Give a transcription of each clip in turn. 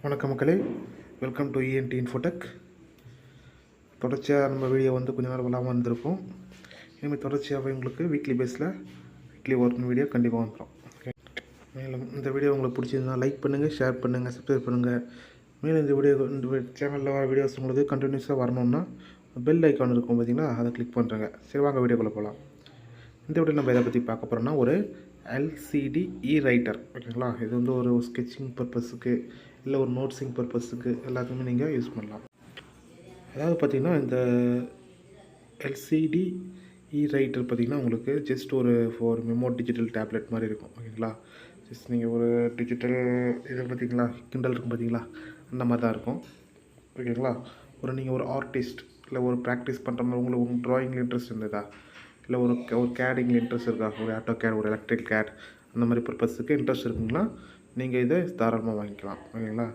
வணக்கம் மக்களே, welcome to ENT Infotech. தொடர்ச்சியாக நம்ம வீடியோ கொஞ்சம் நேரம் விளாமல் வந்திருப்போம். இனிமேல் தொடர்ச்சியாக உங்களுக்கு வீக்லி ஒர்க் வீடியோ கண்டிப்பாக வந்துடும். மேலும் இந்த வீடியோ உங்களுக்கு பிடிச்சிருந்தா லைக் பண்ணுங்கள், ஷேர் பண்ணுங்கள், சப்ஸ்கிரைப் பண்ணுங்கள். மேலும் இந்த சேனலில் வர வீடியோஸ் உங்களுக்கு கண்டினியூஸாக வரணுன்னா பெல் ஐக்கான் இருக்கும் பார்த்தீங்களா, அதை கிளிக் பண்ணுறேங்க. சரி, வாங்க வீடியோக்குள்ளே போகலாம். இந்த வீடியோ நம்ம எதை பற்றி பார்க்க போகிறோம்னா, ஒரு எல்சிடி ரைட்டர். ஓகேங்களா, இது ஒரு ஸ்கெட்சிங் பர்பஸுக்கு இல்லை ஒரு நோட்ஸிங் பர்பஸுக்கு எல்லாத்துக்குமே நீங்கள் யூஸ் பண்ணலாம். அதாவது பார்த்திங்கன்னா, இந்த எல்சிடி ரைட்டர் பார்த்திங்கன்னா உங்களுக்கு ஜஸ்ட் ஒரு மெமோ டிஜிட்டல் டேப்லெட் மாதிரி இருக்கும். ஓகேங்களா, ஜஸ்ட் நீங்கள் ஒரு டிஜிட்டல் இது பார்த்திங்களா, கிண்டல் இருக்கும் பார்த்திங்களா, அந்த மாதிரி தான் இருக்கும். ஓகேங்களா, நீங்கள் ஒரு ஆர்டிஸ்ட் இல்லை ஒரு ப்ராக்டிஸ் பண்ணுற மாதிரி உங்களுக்கு ட்ராயிங்கில் இன்ட்ரெஸ்ட் இருந்ததா, இல்லை ஒரு கேடிங்கில் இன்ட்ரெஸ்ட் இருக்கா, ஒரு ஆட்டோ கேட், ஒரு எலக்ட்ரிக் கேட், அந்த மாதிரி பர்பஸுக்கு இன்ட்ரெஸ்ட் இருக்குங்களா, நீங்கள் இதை தாராளமாக வாங்கிக்கலாம். ஓகேங்களா,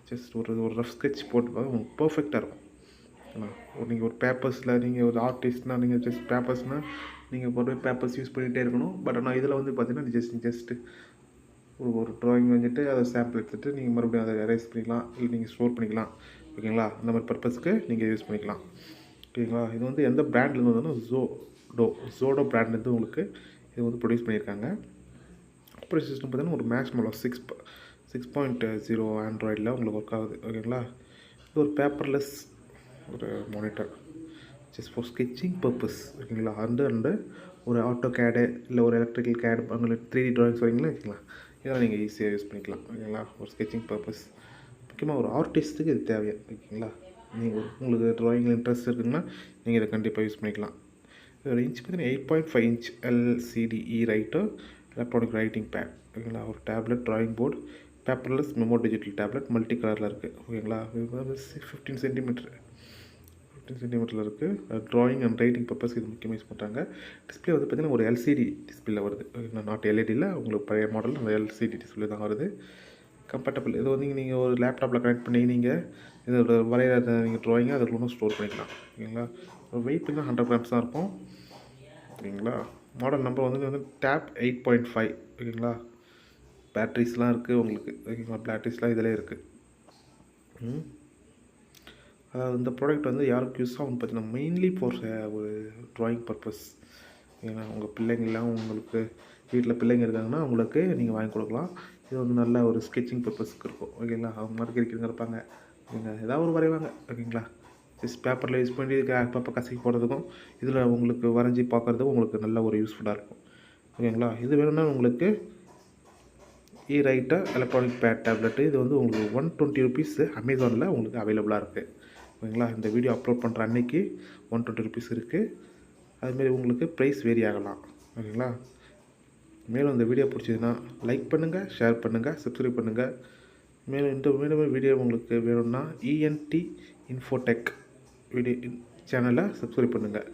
ஜஸ்ட் ஒரு ரஃப் ஸ்கெட்ச் போட்டு உங்களுக்கு பர்ஃபெக்டாக இருக்கும். நீங்கள் ஒரு பேப்பர்ஸில் நீங்கள் ஒரு ஆர்டிஸ்ட்னால் நீங்கள் ஜஸ்ட் பேப்பர்ஸ்னால் நீங்கள் பேப்பர்ஸ் யூஸ் பண்ணிகிட்டே இருக்கணும். பட் ஆனால் இதில் பார்த்தீங்கன்னா ஜஸ்ட்டு ஒரு ட்ராயிங் வந்துட்டு அதை சாம்பிள் எடுத்துகிட்டு நீங்கள் மறுபடியும் அதை எரேஸ் பண்ணிக்கலாம், இல்லை நீங்கள் ஸ்டோர் பண்ணிக்கலாம். ஓகேங்களா, அந்த மாதிரி பர்பஸ்க்கு நீங்கள் யூஸ் பண்ணிக்கலாம். ஓகேங்களா, இது எந்த பிராண்ட்லேருந்து வந்தோன்னா ஜோடோ பிராண்ட்லேருந்து உங்களுக்கு இது ப்ரொடியூஸ் பண்ணியிருக்காங்க. ஆப்ரேட்டிங் சிஸ்டம் பார்த்தீங்கன்னா ஒரு மேக்ஸிமம் 6.0 ஆண்ட்ராய்டில் உங்களுக்கு ஒர்க் ஆகுது. ஓகேங்களா, இது ஒரு பேப்பர்லெஸ் ஒரு monitor, just for sketching purpose. ஓகேங்களா, அண்டு ஒரு ஆட்டோ கேடு இல்லை ஒரு எலக்ட்ரிக்கல் கேடு உங்களுக்கு 3D ட்ராயிங்ஸ் வரீங்களா வச்சுக்கலாம், இதெல்லாம் நீங்கள் ஈஸியாக யூஸ் பண்ணிக்கலாம். ஓகேங்களா, ஒரு ஸ்கெட்சிங் பர்பஸ் முக்கியமாக ஒரு ஆர்டிஸ்ட்டுக்கு இது தேவையா. ஓகேங்களா, உங்களுக்கு ட்ராயிங்கில் இன்ட்ரெஸ்ட் இருக்குங்கன்னா நீங்கள் இதை கண்டிப்பாக யூஸ் பண்ணிக்கலாம். இதோட இன்ச் பார்த்தீங்கன்னா 8.5 inch LCD writer, electronic writing pad. ஓகேங்களா, ஒரு tablet, drawing board, paperless memo digital tablet, multi கலரில் இருக்குது. ஓகேங்களா, இது 15 சென்டிமீட்டரில் இருக்குது. ட்ராயிங் அண்ட் ரைட்டிங் பர்பஸ் இது முக்கியமாக யூஸ் பண்ணுறாங்க. டிஸ்பிளே பார்த்திங்கன்னா ஒரு எல்சிடி டிஸ்பிளே வருது. நாட் எல்இடியில் உங்களுக்கு பழைய மாடல் அந்த எல்சிடி டிஸ்பிளே தான் வருது. கம்ஃபர்டபுள். இது நீங்கள் ஒரு லேப்டாப்பில் கனெக்ட் பண்ணி நீங்கள் இதோட வரைகிற நீங்கள் ட்ராயிங்கை அதுக்குள்ள ஸ்டோர் பண்ணிக்கலாம். ஓகேங்களா, வெயிட் 100 கிராம்ஸ் தான் இருக்கும். ஓகேங்களா, மாடல் நம்பர் வந்து டேப் 8.5. ஓகேங்களா, பேட்ரிஸ்லாம் இருக்குது உங்களுக்கு. ஓகேங்களா, பேட்ரிஸ்லாம் இதிலே இருக்குது. அதாவது இந்த ப்ராடக்ட் யாருக்கு யூஸ் ஆகும்னு பார்த்தீங்கன்னா மெயின்லி ஃபார் ஒரு ட்ராயிங் பர்பஸ். ஏன்னா உங்கள் பிள்ளைங்கள்லாம் உங்களுக்கு வீட்டில் பிள்ளைங்க இருக்காங்கன்னா அவங்களுக்கு நீங்கள் வாங்கி கொடுக்கலாம். இது நல்ல ஒரு ஸ்கெட்சிங் பர்பஸ்க்கு இருக்கும். ஓகேங்களா, அவங்க மறக்கிறீங்க இருப்பாங்க, நீங்கள் ஏதாவது ஒரு வரைவாங்க. ஓகேங்களா, ஜஸ்ட் பேப்பரில் யூஸ் பண்ணி அப்பப்போ கசக்கி போடுறதுக்கும் இதில் உங்களுக்கு வரைஞ்சி பார்க்குறதுக்கும் உங்களுக்கு நல்ல ஒரு யூஸ்ஃபுல்லாக இருக்கும். ஓகேங்களா, இது வேணும்னா உங்களுக்கு ரைட்டர் எலக்ட்ரானிக் பேட் டேப்லெட்டு இது உங்களுக்கு 120 ருபீஸ் அமேசானில் உங்களுக்கு அவைலபிளாக இருக்குது. ஓகேங்களா, இந்த வீடியோ அப்லோட் பண்ணுற அன்னைக்கு 120 ருபீஸ் இருக்குது. அதுமாரி உங்களுக்கு ப்ரைஸ் வேரி ஆகலாம். ஓகேங்களா, மேலும் இந்த வீடியோ பிடிச்சதுன்னா லைக் பண்ணுங்கள், ஷேர் பண்ணுங்கள், சப்ஸ்கிரைப் பண்ணுங்கள். மேலும் வீடியோ உங்களுக்கு வேணும்னா இஎன்டி இன்ஃபோடெக் வீடியோ சேனலை சப்ஸ்கிரைப் பண்ணுங்கள்.